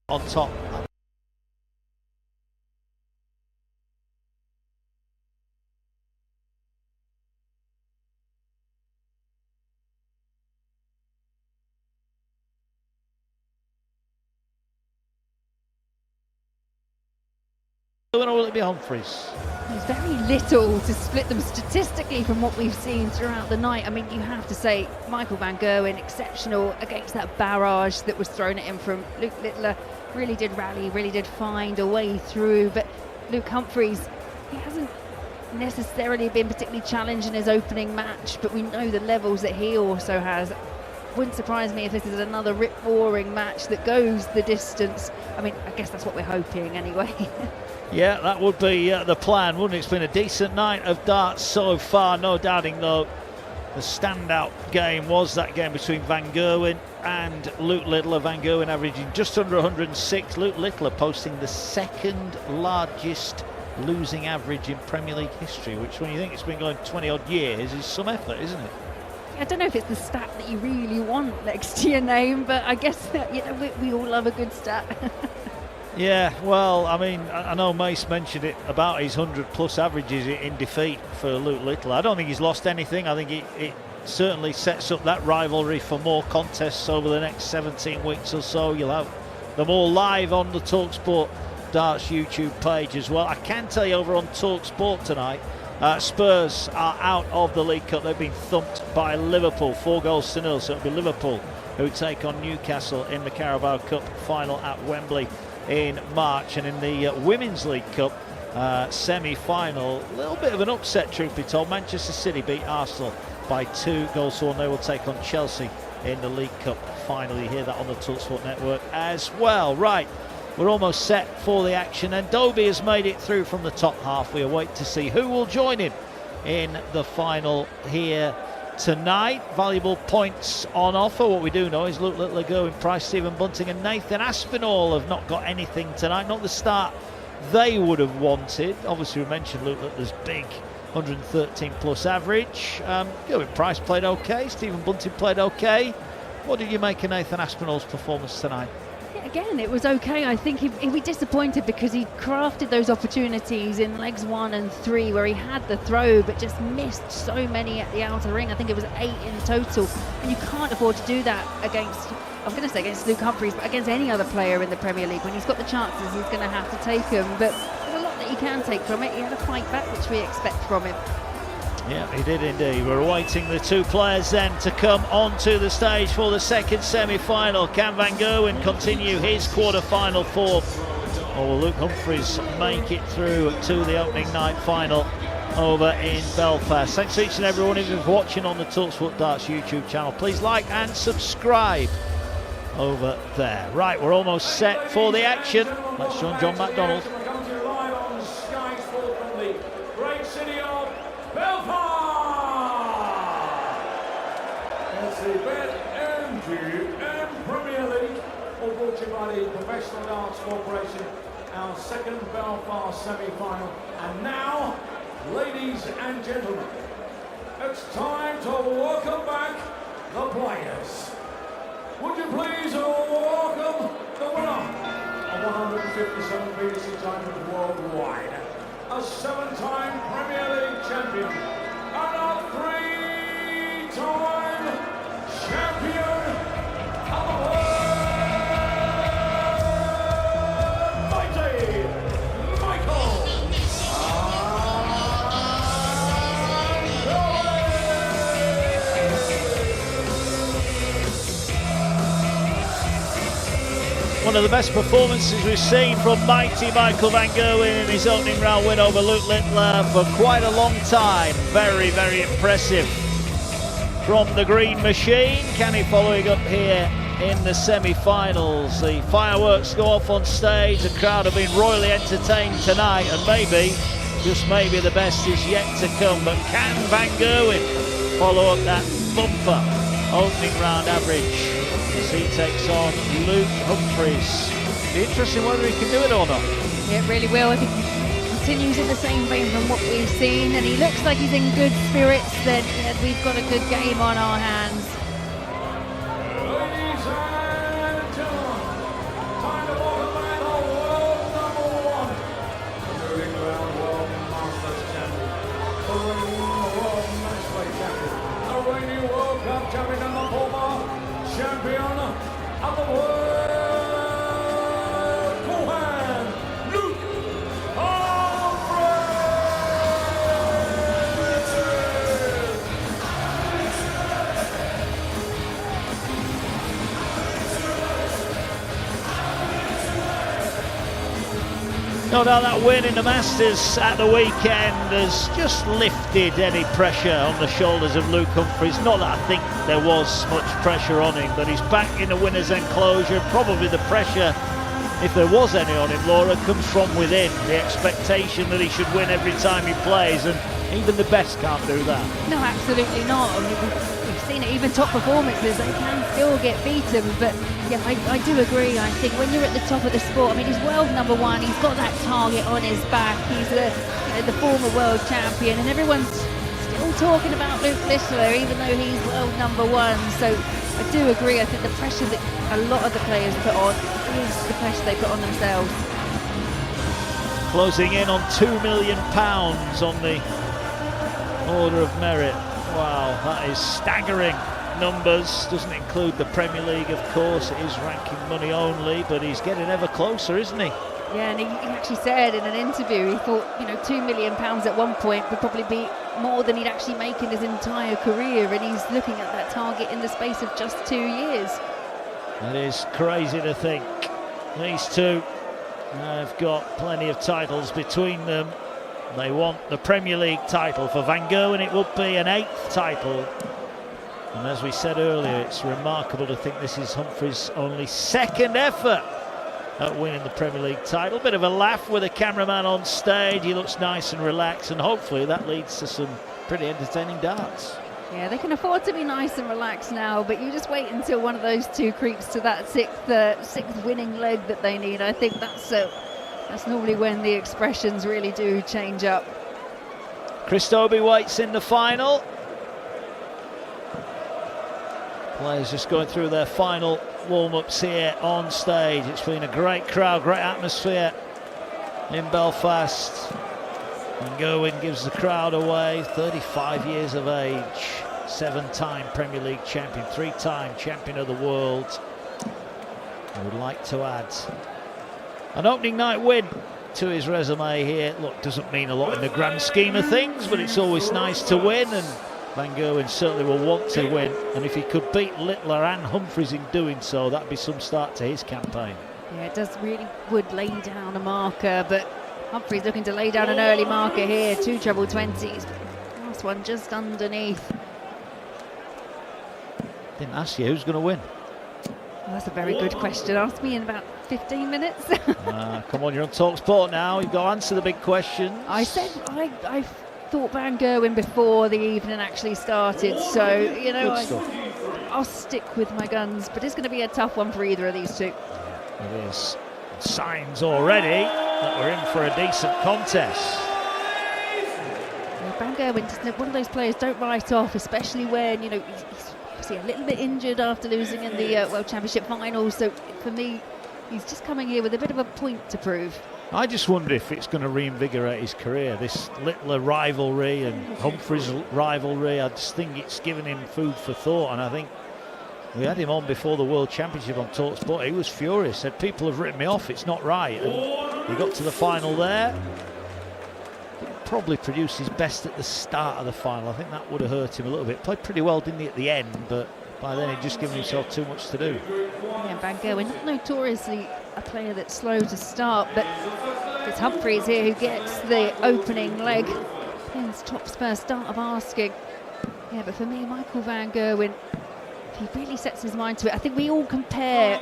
on top. Or will it be Humphries? There's very little to split them statistically from what we've seen throughout the night. I mean, you have to say Michael van Gerwen, exceptional against that barrage that was thrown at him from Luke Littler. Really did rally, really did find a way through. But Luke Humphries, he hasn't necessarily been particularly challenged in his opening match, but we know the levels that he also has. Wouldn't surprise me if this is another rip-roaring match that goes the distance. I mean, I guess that's what we're hoping anyway. Yeah, that would be the plan, wouldn't it? It's been a decent night of darts so far, no doubting though. The standout game was that game between Van Gerwen and Luke Littler. Van Gerwen averaging just under 106. Luke Littler posting the second largest losing average in Premier League history, which when you think it's been going 20 odd years is some effort, isn't it? I don't know if it's the stat that you really want next to your name, but I guess that, you know, we all love a good stat. Yeah, well, I mean, I know Mace mentioned it about his 100+ averages in defeat for Luke Littler. I don't think he's lost anything. I think it certainly sets up that rivalry for more contests over the next 17 weeks or so. You'll have them all live on the talkSPORT Darts YouTube page as well. I can tell you over on talkSPORT tonight, Spurs are out of the League Cup. They've been thumped by Liverpool, 4-0. So it'll be Liverpool who take on Newcastle in the Carabao Cup final at Wembley in March. And in the Women's League Cup semi-final, a little bit of an upset, truth be told. Manchester City beat Arsenal by 2-1. They will take on Chelsea in the League Cup final. You hear that on the talkSPORT network as well. Right, we're almost set for the action, and Dobey has made it through from the top half. We await to see who will join him in the final here tonight. Valuable points on offer. What we do know is Luke Littler, Gerwyn Price, Stephen Bunting and Nathan Aspinall have not got anything tonight, not the start they would have wanted. Obviously we mentioned Luke Littler's big 113+ average. Gerwyn Price played okay, Stephen Bunting played okay. What did you make of Nathan Aspinall's performance tonight? Again, it was okay. I think he'd be disappointed because he crafted those opportunities in legs 1 and 3 where he had the throw but just missed so many at the outer ring. I think it was 8 in total, and you can't afford to do that against, I was going to say against Luke Humphries, but against any other player in the Premier League. When he's got the chances, he's going to have to take them, but there's a lot that he can take from it. He had a fight back, which we expect from him. Yeah, he did indeed. We're awaiting the two players then to come onto the stage for the second semi-final. Can Van Gerwen continue his quarter-final form, or will Luke Humphries make it through to the opening night final over in Belfast? Thanks to each and every one of you for watching on the talkSPORT Darts YouTube channel. Please like and subscribe over there. Right, we're almost set for the action. Let's join John McDonald. Premier League, all brought to you by the Professional Darts Corporation, our second Belfast semi-final. And now, ladies and gentlemen, it's time to welcome back the players. Would you please welcome the winner of 157 PDC titles worldwide, a 7-time Premier League champion, and a 3-time champion of the world, mighty Michael. One of the best performances we've seen from mighty Michael van Gerwen in his opening round win over Luke Littler for quite a long time. Very, very impressive from the green machine. Can he follow it up here in the semi-finals? The fireworks go off on stage. The crowd have been royally entertained tonight, and maybe, just maybe, the best is yet to come. But can Van Gerwen follow up that bumper opening round average as he takes on Luke Humphries? Be interesting whether he can do it or not. Yeah, it really will. If he continues in the same vein from what we've seen, and he looks like he's in good spirits, then yeah, we've got a good game on our hands. Ladies and gentlemen, time to welcome No doubt that win in the Masters at the weekend has just lifted any pressure on the shoulders of Luke Humphries. Not that I think there was much pressure on him, but he's back in the winner's enclosure. Probably the pressure, if there was any on him, Laura, comes from within. The expectation that he should win every time he plays, and even the best can't do that. No, absolutely not. I mean, we've seen it, even top performances, they can still get beaten. But yeah, I do agree. I think when you're at the top of the sport, I mean, he's world number one. He's got that target on his back. He's the former world champion, and everyone's still talking about Luke Littler, even though he's world number one. So I do agree. I think the pressure that a lot of the players put on is the pressure they put on themselves. Closing in on £2 million on the Order of Merit. Wow, that is staggering numbers. Doesn't include the Premier League, of course. It is ranking money only, but he's getting ever closer, isn't he? Yeah, and he actually said in an interview, he thought, you know, £2 million at one point would probably be more than he'd actually make in his entire career, and he's looking at that target in the space of just 2 years. That is crazy to think. These two have got plenty of titles between them. They want the Premier League title. For Van Gerwen, it would be an 8th title. And as we said earlier, it's remarkable to think this is Humphries' only 2nd effort at winning the Premier League title. Bit of a laugh with a cameraman on stage. He looks nice and relaxed, and hopefully that leads to some pretty entertaining darts. Yeah, they can afford to be nice and relaxed now, but you just wait until one of those two creeps to that sixth winning leg that they need. I think that's normally when the expressions really do change up. Chris Dobey waits in the final. Players just going through their final warm-ups here on stage. It's been a great crowd, great atmosphere in Belfast. And Gerwyn gives the crowd away. 35 years of age, 7-time Premier League champion, 3-time champion of the world. I would like to add an opening night win to his resume here. Look, doesn't mean a lot in the grand scheme of things, but it's always nice to win, and Van Gerwen certainly will want to win. And if he could beat Littler and Humphries in doing so, that'd be some start to his campaign. Yeah, it does really would lay down a marker, but Humphries looking to lay down an early marker here. 2 treble 20s. Last one just underneath. Didn't ask you who's going to win. Well, that's a very good question. Ask me in about 15 minutes. Come on, you're on talkSPORT now. You've got to answer the big questions. I said I thought Van Gerwen before the evening actually started, so you know I'll stick with my guns, but it's going to be a tough one for either of these two. It is. Signs already that we're in for a decent contest. Van Gerwen, one of those players, don't write off, especially when he's obviously a little bit injured after losing in the World Championship final. So for me, he's just coming here with a bit of a point to prove. I just wonder if it's going to reinvigorate his career, this Littler rivalry and Humphries rivalry. I just think it's given him food for thought, and I think we had him on before the World Championship on talkSPORT. He was furious, said people have written me off, it's not right. And he got to the final there. Probably produced his best at the start of the final. I think that would have hurt him a little bit. Played pretty well, didn't he, at the end, but by then he'd just given himself too much to do. Yeah, Van Gerwen, not notoriously a player that's slow to start, but it's Humphries here who gets the opening leg. Pins tops first, start of asking. Yeah, but for me, Michael Van Gerwen, if he really sets his mind to it, I think we all compare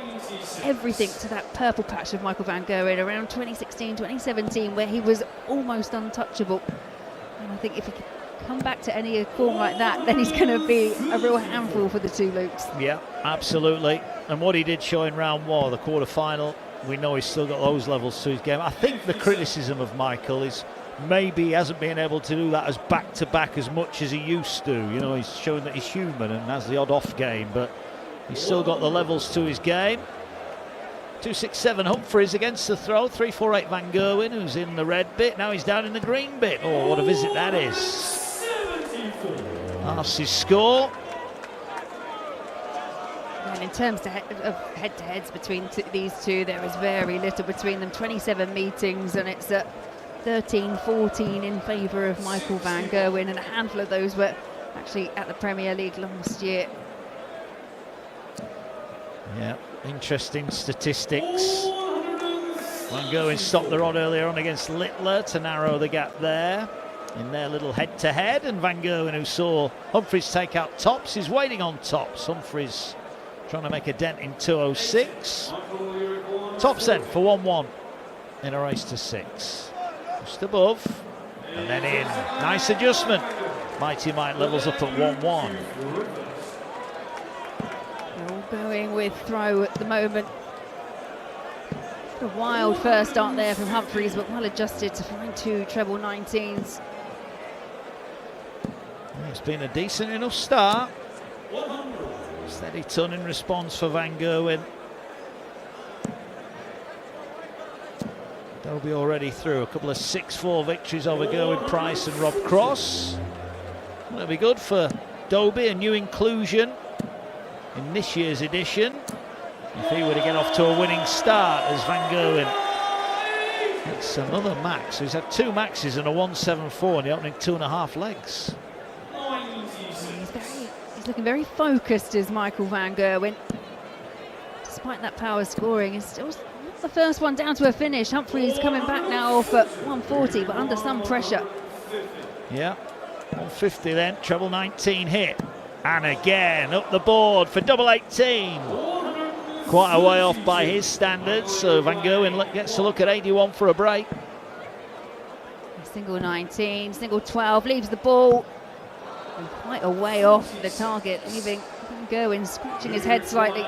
everything to that purple patch of Michael Van Gerwen around 2016, 2017, where he was almost untouchable. And I think if he can come back to any form like that, then he's going to be a real handful for the two Lukes. Yeah, absolutely. And what he did show in round 1, the quarter-final, we know he's still got those levels to his game. I think the criticism of Michael is maybe he hasn't been able to do that as back-to-back as much as he used to. You know, he's showing that he's human and has the odd off game, but he's still got the levels to his game. 2-6-7 Humphries against the throw. 3-4-8 Van Gerwen, who's in the red bit. Now he's down in the green bit. Oh, what a visit that is. That's his score. And in terms of head-to-heads between these two, there is very little between them. 27 meetings, and it's at 13-14 in favour of Michael Van Gerwen, and a handful of those were actually at the Premier League last year. Yeah, interesting statistics. Van Gerwen stopped the rod earlier on against Littler to narrow the gap there in their little head-to-head, and Van Gerwen, who saw Humphries take out Tops, is waiting on Tops. Humphries trying to make a dent in 206. Tops then for 1-1 in a race to 6. Just above and then in. Nice adjustment. Mighty Mike levels up at 1-1. They're all going with throw at the moment. A wild first start there from Humphries, but well adjusted to find 2 treble 19s. It's been a decent enough start. Steady ton in response for Van Gerwen. Dobey already through. A couple of 6-4 victories over Gerwyn Price and Rob Cross. That'll be good for Dobey, a new inclusion in this year's edition. If he were to get off to a winning start as Van Gerwen. It's another max. So he's had 2 maxes and a 174 in the opening 2.5 legs. He's looking very focused, is Michael Van Gerwen. Despite that power scoring, it's still not the first one down to a finish. Humphries coming back now for 140, but under some pressure. Yeah, 150 then, treble 19 hit. And again, up the board for double 18. Quite a way off by his standards, so Van Gerwen gets to look at 81 for a break. Single 19, single 12, leaves the ball. And quite a way off the target, leaving Van Gerwen scratching his head slightly.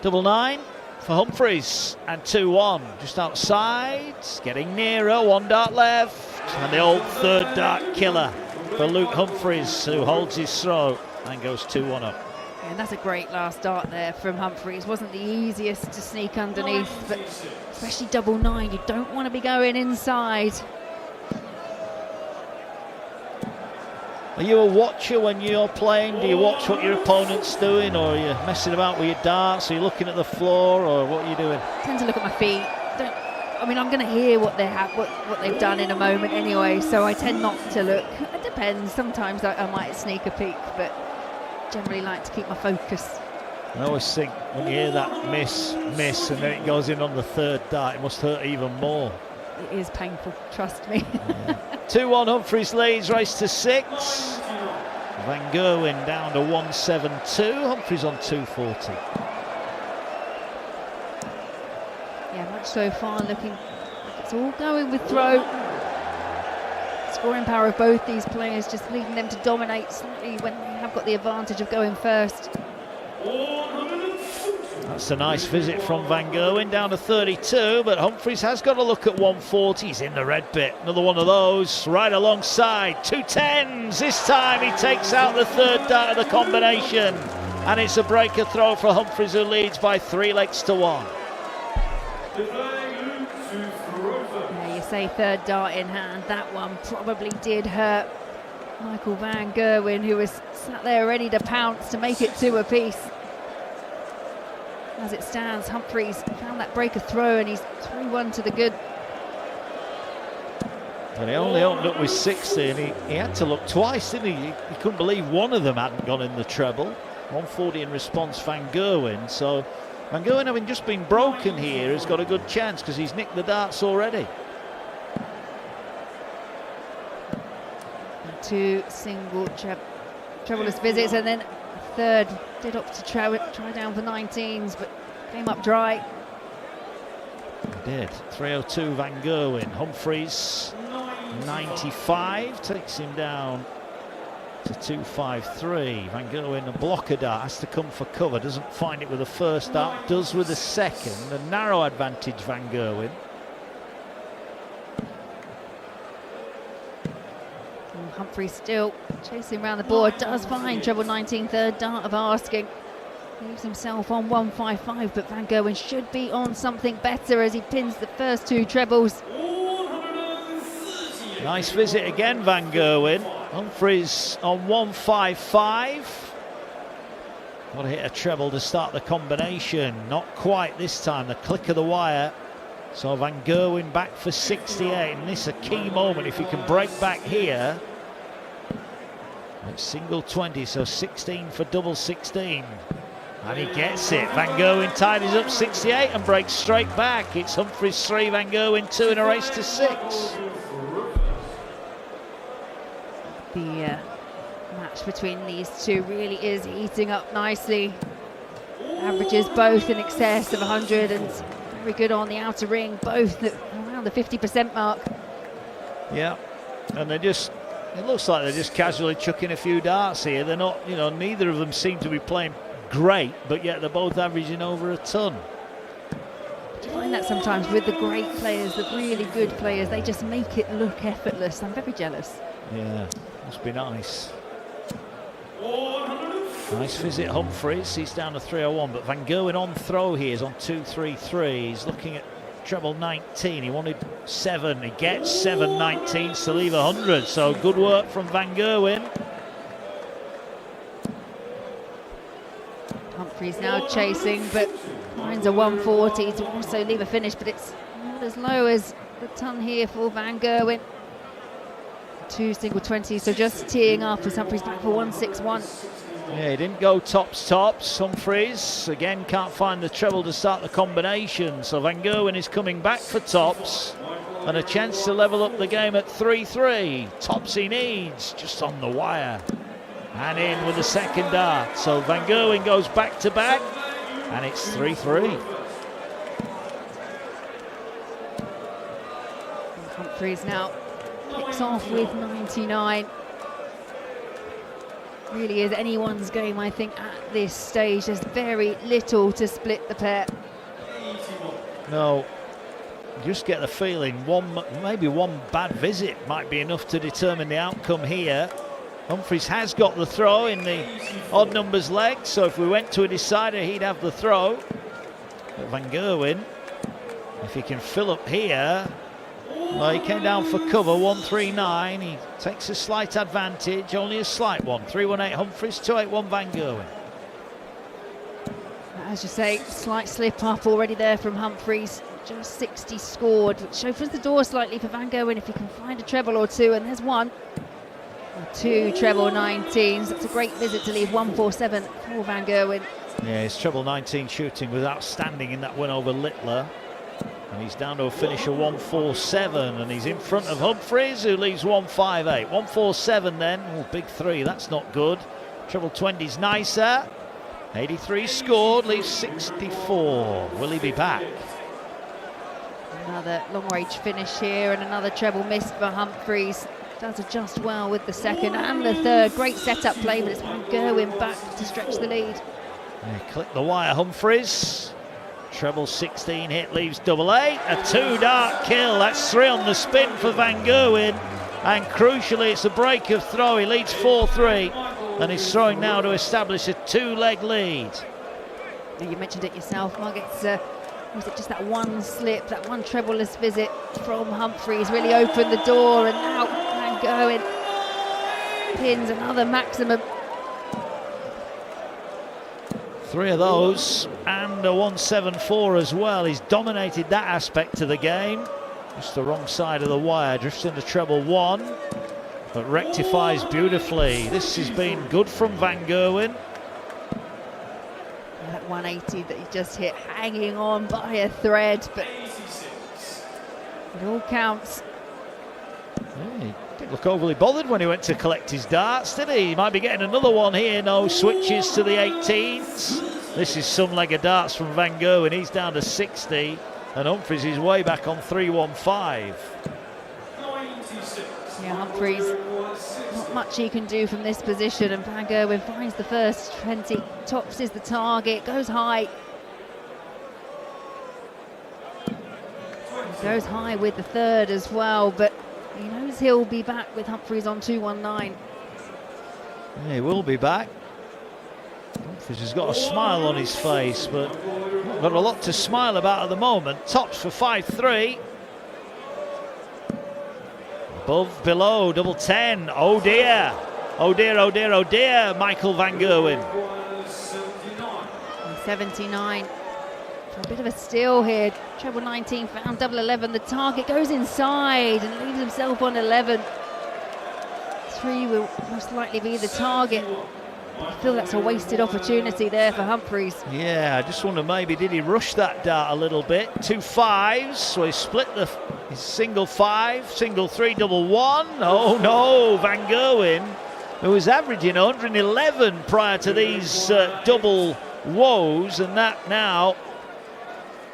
Double 9 for Humphries and 2-1 just outside, getting nearer, 1 dart left, and the old 3rd dart killer for Luke Humphries, who holds his throw and goes 2-1 up. And that's a great last dart there from Humphries. Wasn't the easiest to sneak underneath, but especially double 9, you don't want to be going inside. Are you a watcher when you're playing? Do you watch what your opponent's doing, or are you messing about with your darts? Are you looking at the floor, or what are you doing? I tend to look at my feet. I mean, I'm going to hear what they've done in a moment anyway, so I tend not to look. It depends. Sometimes I might sneak a peek, but generally like to keep my focus. I always think when you hear that miss, and then it goes in on the 3rd dart, it must hurt even more. It is painful, trust me. Yeah. 2-1 Humphries leads, race to 6. Van Gerwen down to 172, Humphries on 240. Yeah, much so far looking like it's all going with throw. Scoring power of both these players just leading them to dominate slightly when they have got the advantage of going first. That's a nice visit from Van Gerwen down to 32, but Humphries has got a look at 140. He's in the red bit. Another one of those right alongside. 2 10s. This time he takes out the 3rd dart of the combination. And it's a breaker throw for Humphries, who leads by 3 legs to 1. Yeah, you say 3rd dart in hand. That one probably did hurt Michael Van Gerwen, who was sat there ready to pounce to make it 2 apiece. As it stands, Humphries found that breaker throw and he's 3-1 to the good. But he only opened up with 60 and he had to look twice, didn't he? He couldn't believe one of them hadn't gone in the treble. 140 in response, Van Gerwen. So Van Gerwen, having just been broken here, has got a good chance because he's nicked the darts already. 2 single trebleless visits, and then a 3rd did opt to try down for 19s, but came up dry. He did. 302 Van Gerwen. Humphries 95 takes him down to 253. Van Gerwen, a blocker dart, has to come for cover, doesn't find it with the 1st dart, does with the 2nd. A narrow advantage, Van Gerwen. Humphries still chasing around the board, does find treble 19, 3rd dart of asking. Leaves himself on 155, but Van Gerwen should be on something better as he pins the first 2 trebles. Nice visit again, Van Gerwen. Humphries on 155. Got to hit a treble to start the combination. Not quite this time, the click of the wire. So Van Gerwen back for 68, and this is a key moment. If he can break back here, it's single 20, so 16 for double 16. And he gets it. Van Gerwen tidies up 68 and breaks straight back. It's Humphries 3, Van Gerwen 2 in a race to 6. The match between these two really is heating up nicely. Averages both in excess of 100 and very good on the outer ring, both around the 50% mark. Yeah, and it looks like they're just casually chucking a few darts here. They're not, neither of them seem to be playing great, but yet they're both averaging over a ton. You find that sometimes with the great players, the really good players, they just make it look effortless. I'm very jealous. Yeah, must be nice. Nice visit, Humphries. He's down to 301, but Van Gerwen on throw here is on 233. He's looking at treble 19. He wanted 7. He gets 719 to leave 100. So good work from Van Gerwen. Humphries now chasing, but finds a 140 to also leave a finish, but it's not as low as the ton here for Van Gerwen. 2 single 20s, so just teeing up as Humphries back for 161. Yeah, he didn't go tops. Humphries again can't find the treble to start the combination, so Van Gerwen is coming back for tops and a chance to level up the game at 3-3. Tops he needs, just on the wire. And in with the second dart. So Van Gerwen goes back to back, and it's 3-3. Humphries now picks off with 99. Really is anyone's game, I think, at this stage. There's very little to split the pair. No, just get the feeling maybe one bad visit might be enough to determine the outcome here. Humphries has got the throw in the odd numbers leg, so if we went to a decider, he'd have the throw. But Van Gerwen, if he can fill up here, well, he came down for cover, 139. He takes a slight advantage, only a slight one. 318 Humphries, 281 Van Gerwen. As you say, slight slip up already there from Humphries. Just 60 scored, which opens the door slightly for Van Gerwen if he can find a treble or two, and there's one. 2 treble 19s. That's a great visit to leave 147 for Van Gerwen. Yeah, his treble 19 shooting was outstanding in that win over Littler. And he's down to a finish of 147, and he's in front of Humphries, who leaves 158. 147 then. Oh, big 3, that's not good. Treble 20's nicer. 83 scored, leaves 64. Will he be back? Another long-range finish here, and another treble missed for Humphries. Does adjust well with the second and the third. Great setup play, but it's Van Gerwen back to stretch the lead. Yeah, click the wire, Humphries. Treble 16 hit leaves double 8. A 2-dart kill. That's 3 on the spin for Van Gerwen. And crucially, it's a break of throw. He leads 4-3. And he's throwing now to establish a 2-leg lead. You mentioned it yourself, Mark. Was it just that one slip, that one trebleless visit from Humphries really opened the door, and now Van Gerwen pins another maximum. 3 of those and a 174 as well. He's dominated that aspect of the game. Just the wrong side of the wire, drifts into treble 1, but rectifies beautifully. This has been good from Van Gerwen. That 180 that he just hit, hanging on by a thread, but it all counts. Yeah, he didn't look overly bothered when he went to collect his darts, did he? He might be getting another one here. No switches to the 18s. This is some leg of darts from Van Gerwen. He's down to 60, and Humphries is way back on 315. Yeah, Humphries, not much he can do from this position, and Van Gerwen finds the first 20. Tops is the target, goes high. Goes high with the third as well, but he knows he'll be back with Humphries on 219. Yeah, he will be back. Humphries has got a smile on his face, but not got a lot to smile about at the moment. Tops for 5-3. Above, below, double 10. Oh dear. Oh dear, oh dear, oh dear. Michael Van Gerwen. 79. For a bit of a steal here. Treble 19 found double 11. The target goes inside and leaves himself on 11. 3 will most likely be the target. I feel that's a wasted opportunity there for Humphries. Yeah, I just wonder maybe did he rush that dart a little bit? 2 fives, so he split his single 5, single 3, double 1. Oh no, Van Gerwen, who was averaging 111 prior to these double woes, and that now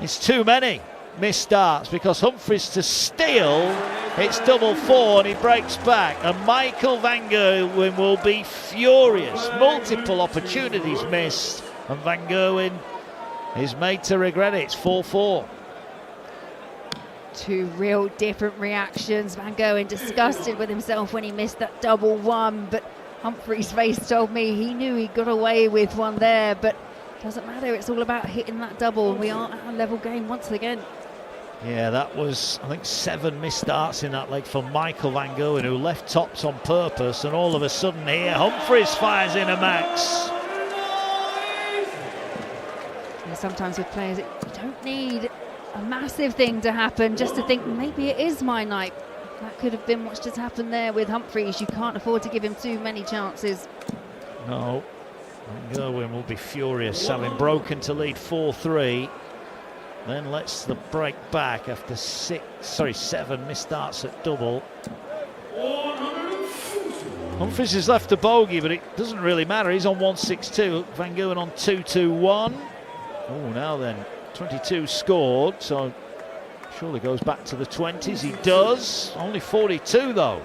is too many missed darts because Humphries to steal, it's double 4 and he breaks back, and Michael Van Gerwen will be furious. Multiple opportunities missed and Van Gerwen is made to regret it. It's 4-4. Two real different reactions. Van Gerwen disgusted with himself when he missed that double 1, but Humphries' face told me he knew he got away with one there, but doesn't matter, it's all about hitting that double, and we are at a level game once again. Yeah, that was, I think, 7 missed darts in that leg for Michael Van Gerwen, who left tops on purpose, and all of a sudden here, Humphries fires in a max. Yeah, sometimes with players, you don't need a massive thing to happen just to think, maybe it is my night. That could have been what's just happened there with Humphries. You can't afford to give him too many chances. No, Van Gerwen will be furious, having broken to lead 4-3. Then lets the break back after 7 missed darts at double. Humphries has left a bogey, but it doesn't really matter. He's on 162. Van Gerwen on 221. Oh, now then, 22 scored, so surely goes back to the 20s. He does. Only 42 though.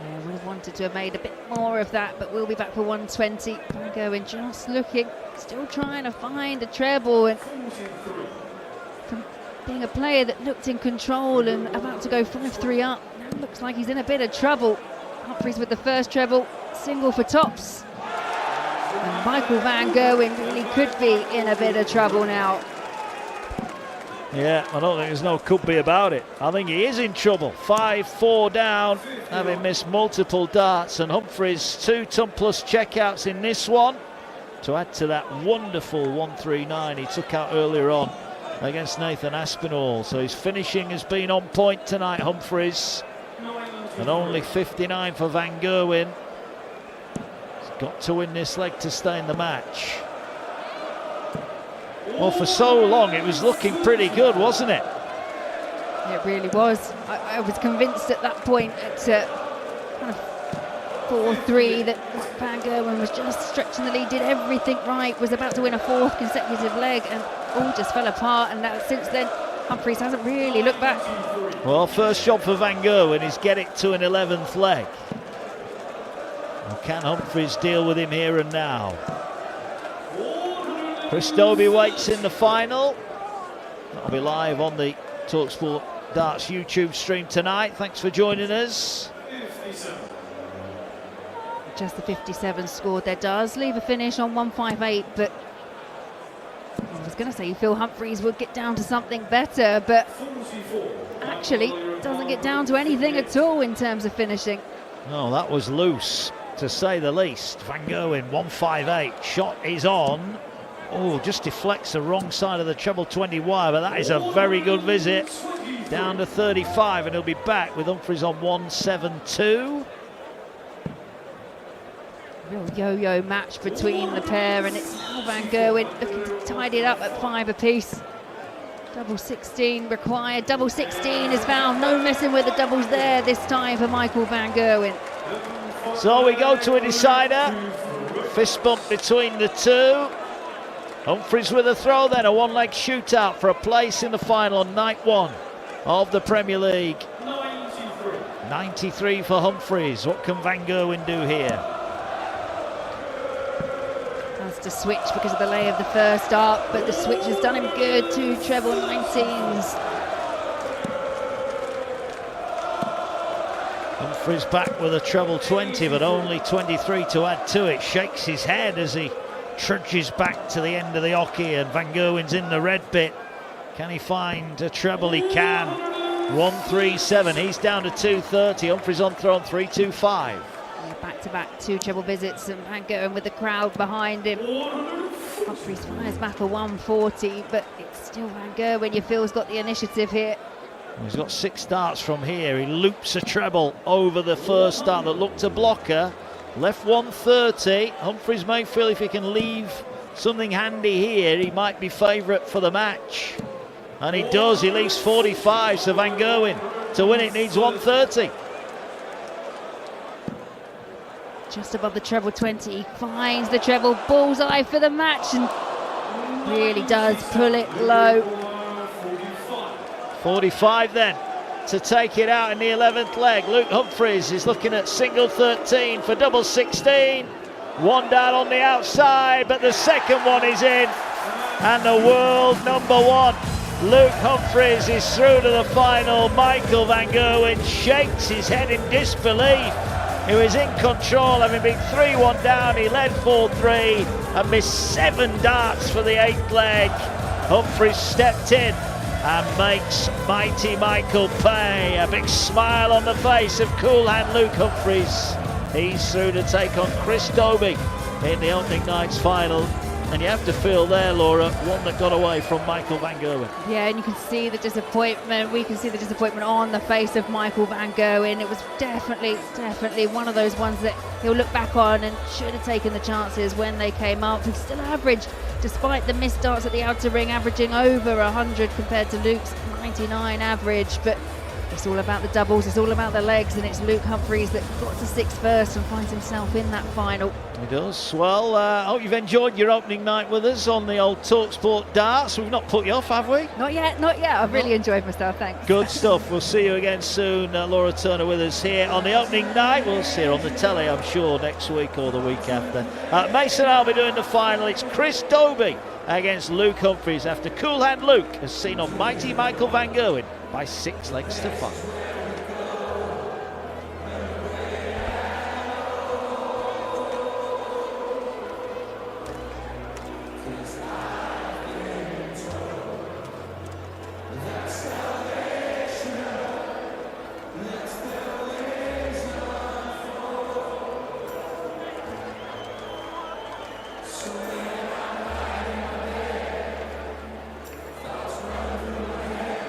Yeah, would have wanted to have made a bit more of that, but we'll be back for 120. Van Gerwen just looking, still trying to find a treble, and from being a player that looked in control and about to go 5-3 up, now looks like he's in a bit of trouble. Humphries with the first treble, single for tops. And Michael Van Gerwen really could be in a bit of trouble now. Yeah, I don't think there's no could be about it. I think he is in trouble. 5-4 down, having missed multiple darts, and Humphries 2 ton plus checkouts in this one to add to that wonderful 139 he took out earlier on against Nathan Aspinall. So his finishing has been on point tonight, Humphries, and only 59 for Van Gerwen. He's got to win this leg to stay in the match. Well, for so long it was looking pretty good, wasn't it? It really was. I was convinced at that point at kind of 4-3 that Van Gerwen was just stretching the lead, did everything right, was about to win a 4th consecutive leg, and all just fell apart. And now since then, Humphries hasn't really looked back. Well, first job for Van Gerwen is get it to an 11th leg. Well, can Humphries deal with him here and now? Chris Dobey waits in the final. That'll be live on the talkSPORT Darts YouTube stream tonight. Thanks for joining us. Just the 57 scored there. Does leave a finish on 158, but I was going to say you feel Humphries would get down to something better, but actually doesn't get down to anything at all in terms of finishing. No, that was loose, to say the least. Van Gerwen 158. Shot is on. Oh, just deflects the wrong side of the treble 20 wire, but that is a very good visit. Down to 35, and he'll be back with Humphries on 172. Real yo-yo match between the pair, and it's now Van Gerwen looking to tidy it up at 5 apiece. Double 16 required. Double 16 is found. No messing with the doubles there this time for Michael Van Gerwen. So we go to a decider. Fist bump between the two. Humphries with a throw, then a one-leg shootout for a place in the final on night 1 of the Premier League. 93 for Humphries. What can Van Gerwen do here? Has to switch because of the lay of the first arc, but the switch has done him good. 2 treble 19s. Humphries back with a treble 20, but only 23 to add to it. Shakes his head as he trudges back to the end of the hockey, and Van Gerwen's in the red bit. Can he find a treble? He can. 137. He's down to 230. Humphries on throw on 325. Yeah, back-to-back 2 treble visits, and Van Gerwen with the crowd behind him. Humphries fires back a 140, but it's still Van Gerwen you feel's got the initiative here. He's got 6 darts from here. He loops a treble over the first dart that looked a blocker. Left 130. Humphries may feel if he can leave something handy here, he might be favourite for the match. And he does, he leaves 45, so Van Gerwen to win it needs 130. Just above the treble 20, he finds the treble bullseye for the match and really does pull it low. 45 then to take it out in the 11th leg. Luke Humphries is looking at single 13 for double 16. One down on the outside, but the second one is in. And the world number one, Luke Humphries, is through to the final. Michael Van Gerwen shakes his head in disbelief. He was in control, having been 3-1 down. He led 4-3 and missed 7 darts for the 8th leg. Humphries stepped in and makes mighty Michael pay. A big smile on the face of cool hand Luke Humphries. He's through to take on Chris Dobey in the opening night's final. And you have to feel there, Laura, one that got away from Michael Van Gerwen. Yeah, and you can see the disappointment. We can see the disappointment on the face of Michael Van Gerwen. It was definitely one of those ones that he'll look back on and should have taken the chances when they came up. He still averaged, despite the missed darts at the outer ring, averaging over 100 compared to Luke's 99 average. But it's all about the doubles, it's all about the legs, and it's Luke Humphries that got to 6th first and finds himself in that final. He does. Well, I hope you've enjoyed your opening night with us on the old talkSPORT darts. We've not put you off, have we? Not yet. I've really enjoyed myself, thanks. Good stuff. We'll see you again soon. Laura Turner with us here on the opening night. We'll see her on the telly, I'm sure, next week or the week after. Mason and I'll be doing the final. It's Chris Dobey against Luke Humphries after cool hand Luke has seen on mighty Michael Van Gerwen by 6 legs to 5.